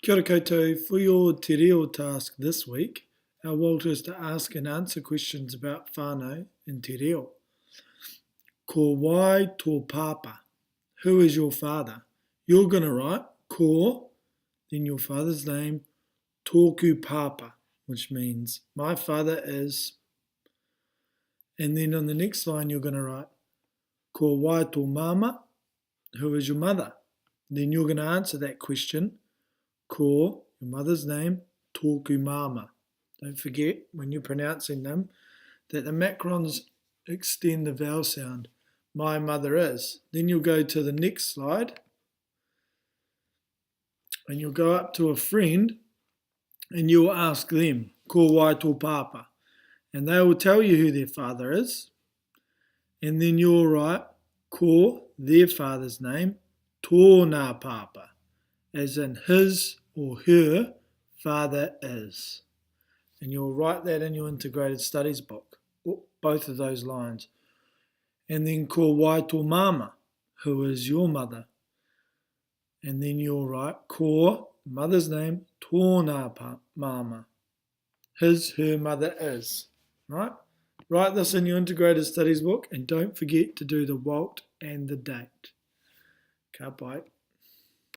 Kia ora koutou. For your te reo task this week, our Walter is to ask and answer questions about whānau in te reo. Ko wai tō pāpa? Who is your father? You're going to write ko, then your father's name, tōku pāpa, which means my father is. And then on the next line you're going to write ko wai tō mama? Who is your mother? Then you're going to answer that question ko, your mother's name, tōku mama. Don't forget, when you're pronouncing them, that the macrons extend the vowel sound. My mother is. Then you'll go to the next slide, and you'll go up to a friend, and you'll ask them, ko wai tō pāpa. And they will tell you who their father is. And then you'll write ko, their father's name, tōna pāpa, as in his or her father is. And you'll write that in your integrated studies book, both of those lines. And then ko wai tō mama, who is your mother. And then you'll write ko, mother's name, tōna mama, his, her mother is. Right? Write this in your integrated studies book and don't forget to do the Walt and the date. Ka pai.